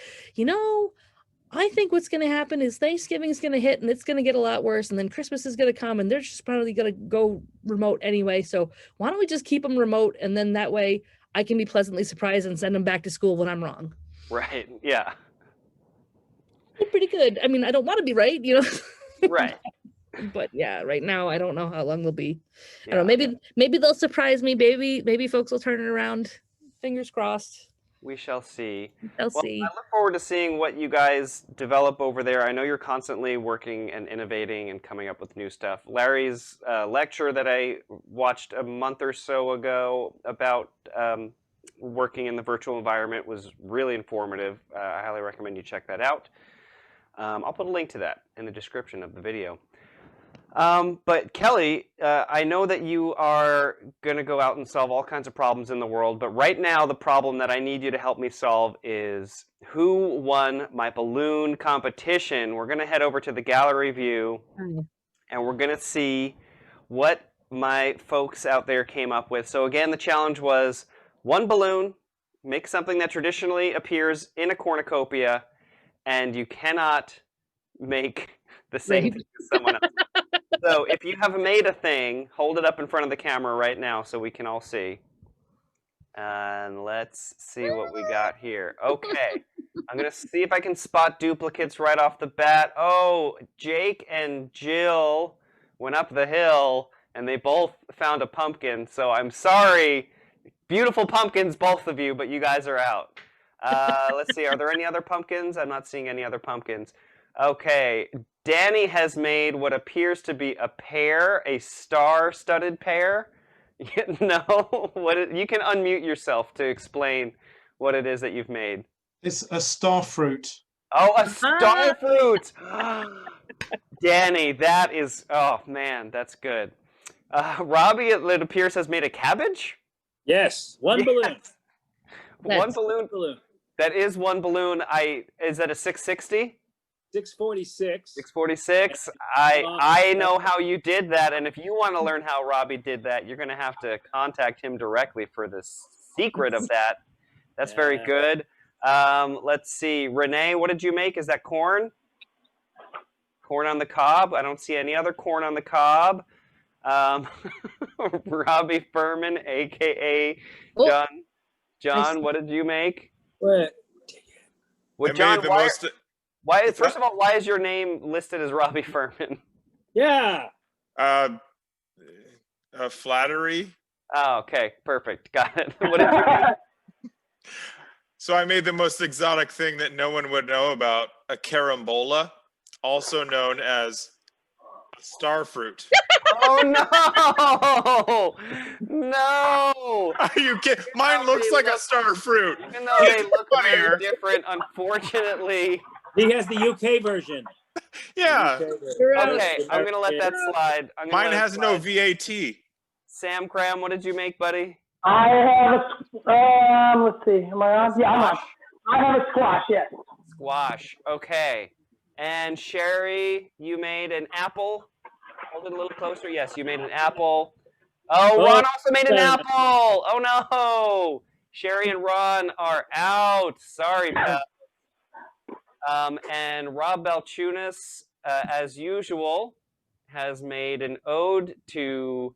I think what's going to happen is Thanksgiving is going to hit and it's going to get a lot worse, and then Christmas is going to come and they're just probably going to go remote anyway, so why don't we just keep them remote, and then that way I can be pleasantly surprised and send them back to school when I'm wrong. Right. Yeah. Pretty good. I mean, I don't want to be right, Right. But yeah, right now I don't know how long they'll be. I don't know, maybe they'll surprise me. Maybe folks will turn it around. Fingers crossed. We shall see. See. I look forward to seeing what you guys develop over there. I know you're constantly working and innovating and coming up with new stuff. Larry's lecture that I watched a month or so ago about working in the virtual environment was really informative. I highly recommend you check that out. I'll put a link to that in the description of the video. But Kelly, I know that you are going to go out and solve all kinds of problems in the world, but right now the problem that I need you to help me solve is who won my balloon competition. We're going to head over to the gallery view and we're going to see what my folks out there came up with. So again, the challenge was one balloon, make something that traditionally appears in a cornucopia, and you cannot make the same thing as someone else. So if you have made a thing, hold it up in front of the camera right now so we can all see. And let's see what we got here. Okay. I'm going to see if I can spot duplicates right off the bat. Oh, Jake and Jill went up the hill and they both found a pumpkin. So I'm sorry. Beautiful pumpkins, both of you, but you guys are out. Let's see. Are there any other pumpkins? I'm not seeing any other pumpkins. Okay. Danny has made what appears to be a pear, a star-studded pear. No, you can unmute yourself to explain what it is that you've made. It's a star fruit. Oh, a star fruit! Danny, that is, oh man, that's good. Robbie, it appears, has made a cabbage? Yes, one balloon. One balloon. That is one balloon. Is that a 660? 646. 646. I know how you did that, and if you want to learn how Robbie did that, you're going to have to contact him directly for the secret of that. That's very good. Let's see. Renee, what did you make? Is that corn? Corn on the cob? I don't see any other corn on the cob. Robbie Furman, a.k.a. John. John, what did you make? What? Well, John, first of all, why is your name listed as Robbie Furman? Yeah. Flattery. Oh, okay. Perfect. Got it. What did you make? So I made the most exotic thing that no one would know about, a carambola, also known as star fruit. Oh, no! No! Are you kidding? Mine looks like a star fruit. Even though they look very different, unfortunately. He has the UK version. Yeah. Okay, I'm going to let that slide. Mine has no VAT. Sam Cram, what did you make, buddy? I have a, let's see, am I on? Yeah, I'm on. I have a squash, yes. Squash, okay. And Sherry, you made an apple. Hold it a little closer. Yes, you made an apple. Oh, Ron also made an apple. Oh, no. Sherry and Ron are out. Sorry, Beth. And Rob Balchunas, as usual, has made an ode to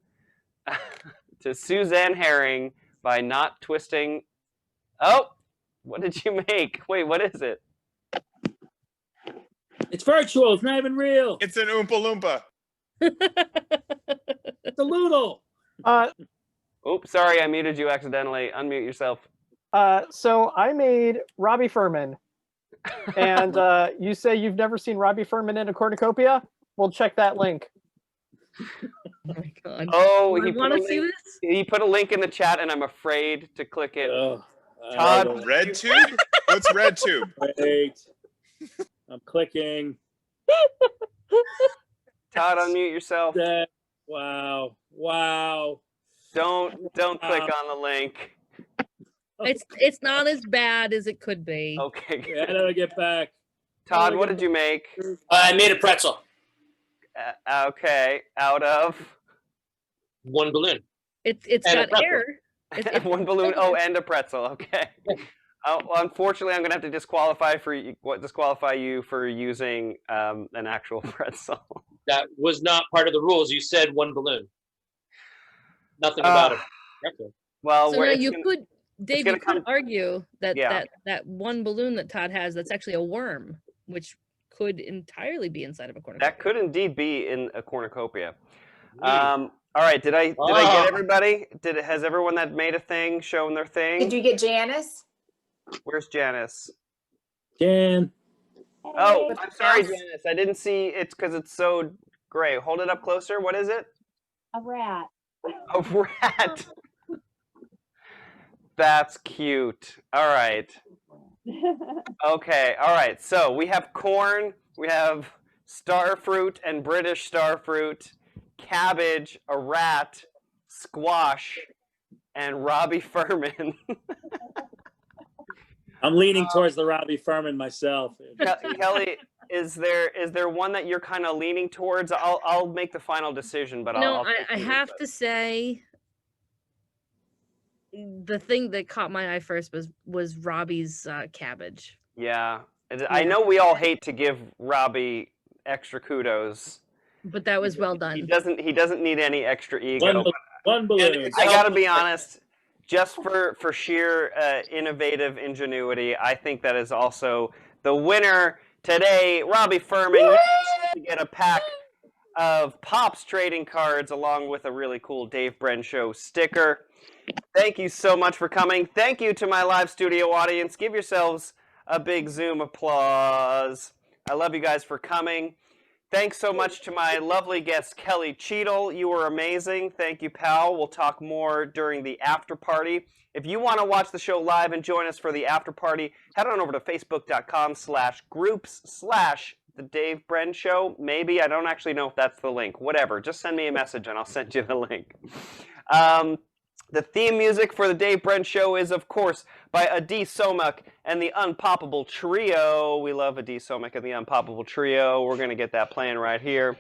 to Suzanne Herring by not twisting. Oh, what did you make? Wait, what is it? It's virtual. It's not even real. It's an Oompa Loompa. It's a Loodle. Oops, sorry, I muted you accidentally. Unmute yourself. So I made Robbie Furman. And you say you've never seen Robbie Furman in a cornucopia? Well, check that link. Oh my god. Oh, I want to see this. He put a link in the chat, and I'm afraid to click it. Todd, RedTube? What's RedTube? Wait. I'm clicking. Todd, unmute yourself. Wow. Wow. Don't click on the link. It's not as bad as it could be. Okay. Yeah, I gotta get back. Todd, what did you make? I made a pretzel. Okay, out of One balloon. It's And got air. It's one balloon. Oh, and a pretzel. Okay. Well, unfortunately, I'm gonna have to disqualify you for using an actual pretzel. That was not part of the rules. You said one balloon. Nothing about it. Pretzel. Well, so now you could, Dave, you could come- argue that, Yeah. that one balloon that Todd has, that's actually a worm, which could entirely be inside of a cornucopia. That could indeed be in a cornucopia. All right, did I get everybody? Has everyone that made a thing shown their thing? Did you get Janice? Where's Janice? Jan. Oh, I'm sorry, Janice. I didn't see it because it's so gray. Hold it up closer. What is it? A rat. A rat. That's cute. All right. Okay. All right. So we have corn. We have star fruit and British star fruit, cabbage, a rat, squash, and Robbie Furman. I'm leaning towards the Robbie Furman myself. Kelly, is there one that you're kind of leaning towards? I'll make the final decision, but I have to say, the thing that caught my eye first was Robbie's cabbage. Yeah, I know we all hate to give Robbie extra kudos, but that was well done. He doesn't need any extra ego. One balloon. I gotta be honest. Just for sheer innovative ingenuity, I think that is also the winner today. Robbie Furman, you get a pack of Pops trading cards along with a really cool Dave Brenn Show sticker. Thank you so much for coming. Thank you to my live studio audience. Give yourselves a big Zoom applause. I love you guys for coming. Thanks so much to my lovely guest, Kelly Cheatle. You were amazing. Thank you, pal. We'll talk more during the after party. If you want to watch the show live and join us for the after party, head on over to facebook.com/groups/The Dave Brenn Show. Maybe. I don't actually know if that's the link. Whatever. Just send me a message and I'll send you the link. The theme music for the Dave Brenn Show is, of course, by Adi Somak and the Unpoppable Trio. We love Adi Somak and the Unpoppable Trio. We're going to get that playing right here.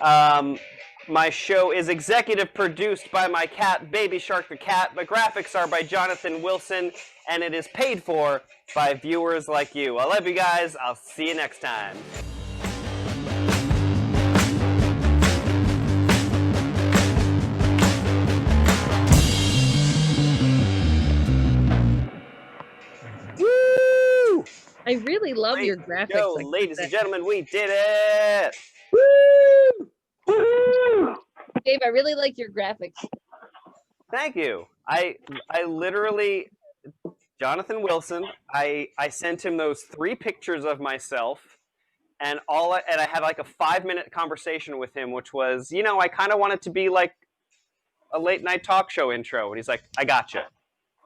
My show is executive produced by my cat, Baby Shark the Cat. The graphics are by Jonathan Wilson, and it is paid for by viewers like you. I love you guys. I'll see you next time. Woo! I really love your Great graphics. show, like ladies that. and gentlemen, we did it! Woo! Woo! Dave, I really like your graphics. Thank you. I literally, Jonathan Wilson, I sent him those 3 pictures of myself, and I had like a 5-minute conversation with him, which was, I kind of want it to be like a late night talk show intro, and he's like, I gotcha.